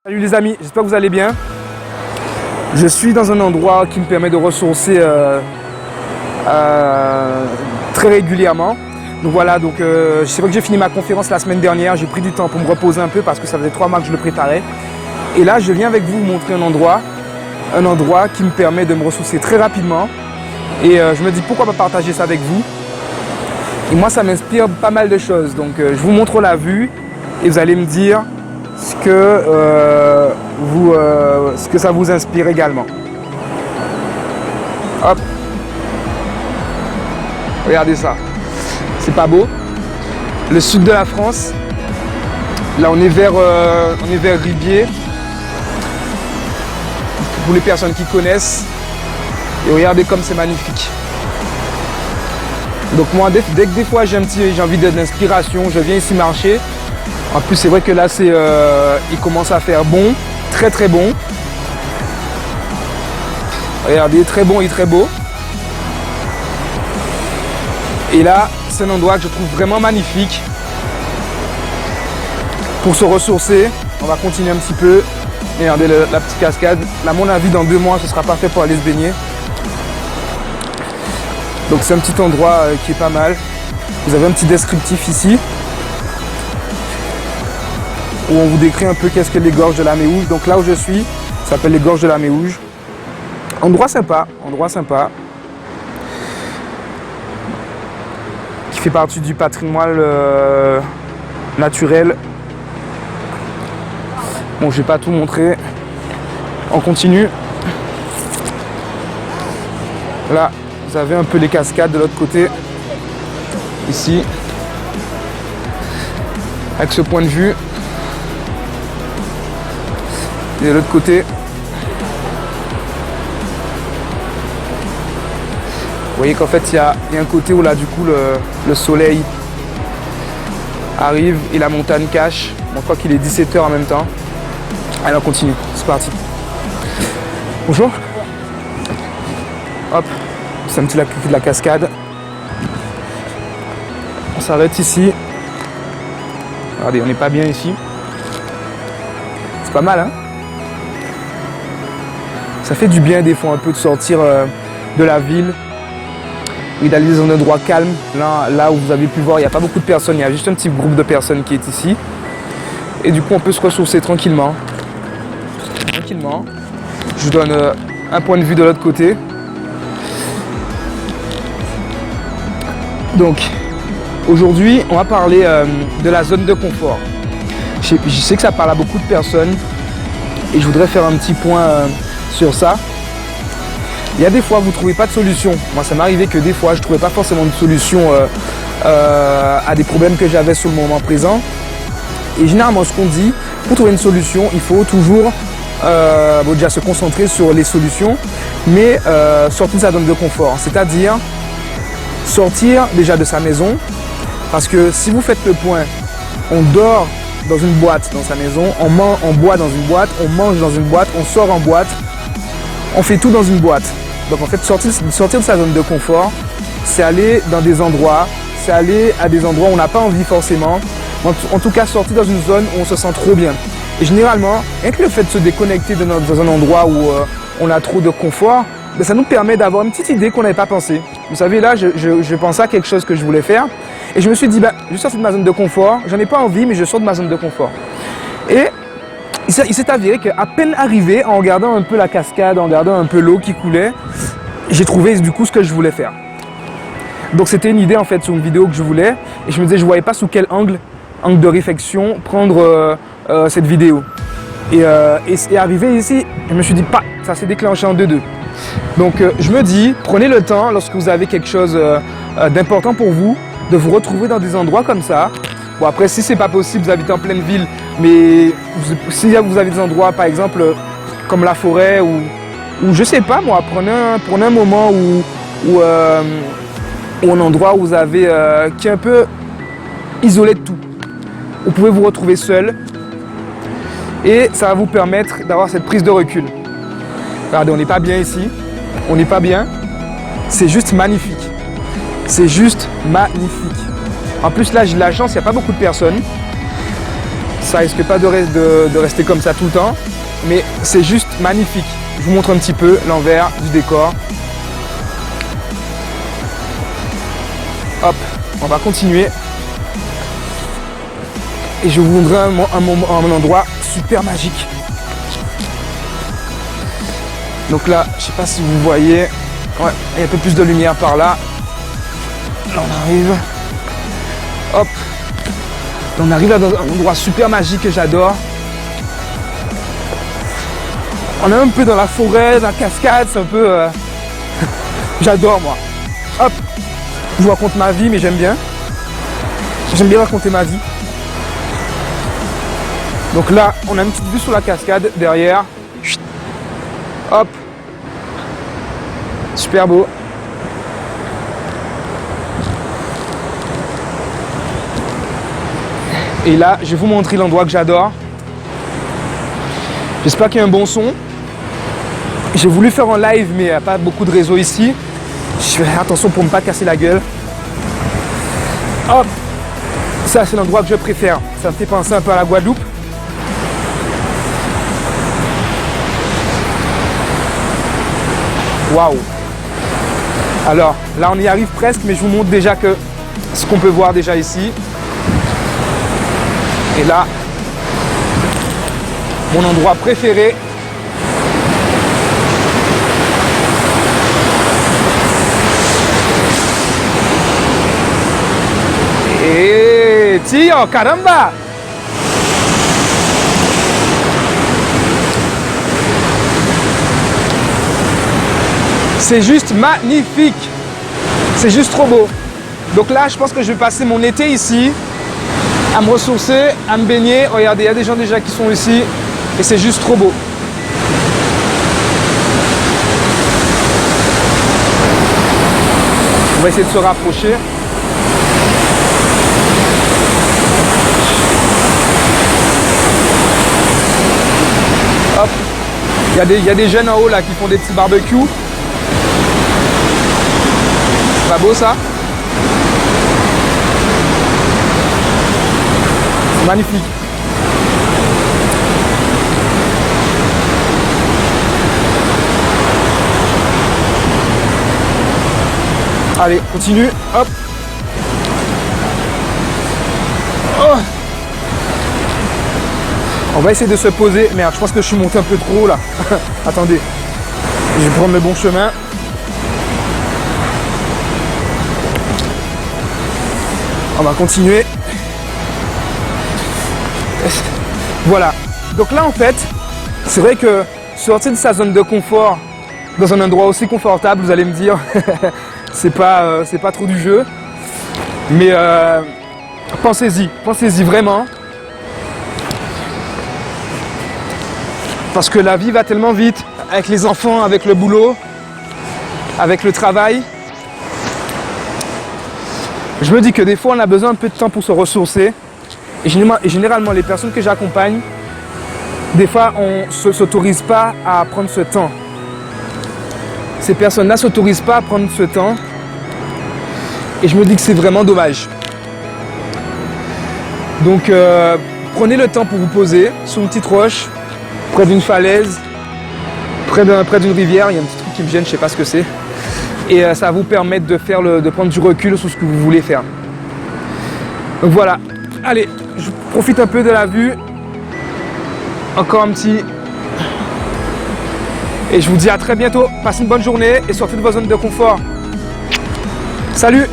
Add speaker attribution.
Speaker 1: Salut les amis, j'espère que vous allez bien. Je suis dans un endroit qui me permet de ressourcer très régulièrement. Donc voilà, c'est vrai que j'ai fini ma conférence la semaine dernière, j'ai pris du temps pour me reposer un peu parce que ça faisait 3 mois que je le préparais. Et là, je viens avec vous montrer un endroit qui me permet de me ressourcer très rapidement. Et je me dis pourquoi pas partager ça avec vous. Et moi, ça m'inspire pas mal de choses. Donc je vous montre la vue et vous allez me dire ce que ça vous inspire également. Hop. Regardez ça. C'est pas beau. Le sud de la France. Là, on est vers Ribier. Pour les personnes qui connaissent. Et regardez comme c'est magnifique. Donc moi, dès que des fois j'ai envie d'inspiration, je viens ici marcher. En plus, c'est vrai que là, il commence à faire bon, très très bon. Regardez, très bon et très beau. Et là, c'est un endroit que je trouve vraiment magnifique pour se ressourcer. On va continuer un petit peu. Regardez la petite cascade. Là, à mon avis, dans 2 mois, ce sera parfait pour aller se baigner. Donc, c'est un petit endroit qui est pas mal. Vous avez un petit descriptif ici, où on vous décrit un peu qu'est-ce que les gorges de la Méouge. Donc là où je suis, ça s'appelle les gorges de la Méouge. Endroit sympa, qui fait partie du patrimoine naturel. Bon, je vais pas tout montrer. On continue. Là, vous avez un peu les cascades de l'autre côté. Ici. Avec ce point de vue. Et de l'autre côté, vous voyez qu'en fait il y a un côté où là du coup le soleil arrive et la montagne cache. Bon, je crois qu'il est 17 h en même temps. Allez, on continue, c'est parti. Bonjour. Hop, c'est un petit lac de la cascade. On s'arrête ici. Regardez, on n'est pas bien ici. C'est pas mal, hein? Ça fait du bien des fois un peu de sortir de la ville et d'aller dans un endroit calme. Là où vous avez pu voir, il n'y a pas beaucoup de personnes, il y a juste un petit groupe de personnes qui est ici. Et du coup, on peut se ressourcer tranquillement. Je vous donne un point de vue de l'autre côté. Donc, aujourd'hui, on va parler de la zone de confort. Je sais que ça parle à beaucoup de personnes et je voudrais faire un petit point sur ça. Il y a des fois vous ne trouvez pas de solution. Moi ça m'est arrivé que des fois je ne trouvais pas forcément de solution à des problèmes que j'avais sur le moment présent. Et généralement ce qu'on dit, pour trouver une solution, il faut toujours déjà se concentrer sur les solutions, mais sortir de sa zone de confort. C'est-à-dire sortir déjà de sa maison. Parce que si vous faites le point, on dort dans une boîte dans sa maison, on boit dans une boîte, on mange dans une boîte, on sort en boîte, on fait tout dans une boîte. Donc en fait sortir de sa zone de confort, c'est aller dans des endroits, c'est aller à des endroits où on n'a pas envie forcément. En tout cas sortir dans une zone où on se sent trop bien. Et généralement, rien que le fait de se déconnecter dans un endroit où on a trop de confort, ben ça nous permet d'avoir une petite idée qu'on n'avait pas pensé. Vous savez là, je pensais à quelque chose que je voulais faire. Et je me suis dit, je sors de ma zone de confort, j'en ai pas envie, mais je sors de ma zone de confort. Et il s'est avéré qu'à peine arrivé, en regardant un peu la cascade, en regardant un peu l'eau qui coulait, j'ai trouvé du coup ce que je voulais faire. Donc c'était une idée en fait sur une vidéo que je voulais, et je me disais, je ne voyais pas sous quel angle de réflexion prendre cette vidéo. Et arrivé ici, je me suis dit, ça s'est déclenché en 2-2. Donc je me dis, prenez le temps lorsque vous avez quelque chose d'important pour vous, de vous retrouver dans des endroits comme ça. Bon après si c'est pas possible, vous habitez en pleine ville, mais si vous avez des endroits par exemple comme la forêt ou je sais pas moi, prenez un moment ou un endroit où vous avez qui est un peu isolé de tout. Vous pouvez vous retrouver seul et ça va vous permettre d'avoir cette prise de recul. Regardez, on n'est pas bien ici, on n'est pas bien, c'est juste magnifique. C'est juste magnifique. En plus là j'ai de la chance, il n'y a pas beaucoup de personnes. ça risque pas de rester comme ça tout le temps, mais c'est juste magnifique. Je vous montre un petit peu l'envers du décor. Hop, on va continuer. Et je vous montrerai un endroit super magique. Donc là, je sais pas si vous voyez, ouais, il y a un peu plus de lumière par là. Là on arrive. Hop. On arrive là dans un endroit super magique que j'adore. On est un peu dans la forêt, dans la cascade, c'est un peu... J'adore moi. Hop. Je vous raconte ma vie, mais j'aime bien. J'aime bien raconter ma vie. Donc là, on a une petite vue sur la cascade derrière. Hop. Super beau. Et là, je vais vous montrer l'endroit que j'adore. J'espère qu'il y a un bon son. J'ai voulu faire un live, mais il n'y a pas beaucoup de réseau ici. Je fais attention pour ne pas casser la gueule. Hop. Ça, c'est l'endroit que je préfère. Ça me fait penser un peu à la Guadeloupe. Waouh. Alors, là, on y arrive presque, mais je vous montre déjà que ce qu'on peut voir déjà ici. Et là, mon endroit préféré. Et tio, caramba! C'est juste magnifique. C'est juste trop beau. Donc là, je pense que je vais passer mon été ici, à me ressourcer, à me baigner. Regardez, il y a des gens déjà qui sont ici et c'est juste trop beau. On va essayer de se rapprocher. Hop. Il y a des jeunes en haut là qui font des petits barbecues. C'est pas beau ça? C'est magnifique. Allez, continue. Hop. Oh. On va essayer de se poser. Merde, je pense que je suis monté un peu trop haut là. Attendez. Je vais prendre le bon chemin. On va continuer. Voilà. Donc là en fait, c'est vrai que sortir de sa zone de confort dans un endroit aussi confortable, vous allez me dire, c'est pas trop du jeu. Mais pensez-y vraiment. Parce que la vie va tellement vite, avec les enfants, avec le boulot, avec le travail. Je me dis que des fois, on a besoin un peu de temps pour se ressourcer. Et généralement, les personnes que j'accompagne, des fois, on ne s'autorise pas à prendre ce temps. Ces personnes-là ne s'autorisent pas à prendre ce temps. Et je me dis que c'est vraiment dommage. Donc, prenez le temps pour vous poser sur une petite roche, près d'une falaise, près d'une rivière. Il y a un petit truc qui me gêne, je ne sais pas ce que c'est. Et ça va vous permettre de prendre du recul sur ce que vous voulez faire. Donc voilà. Allez, je profite un peu de la vue. Encore un petit. Et je vous dis à très bientôt. Passez une bonne journée et sortez de vos zones de confort. Salut!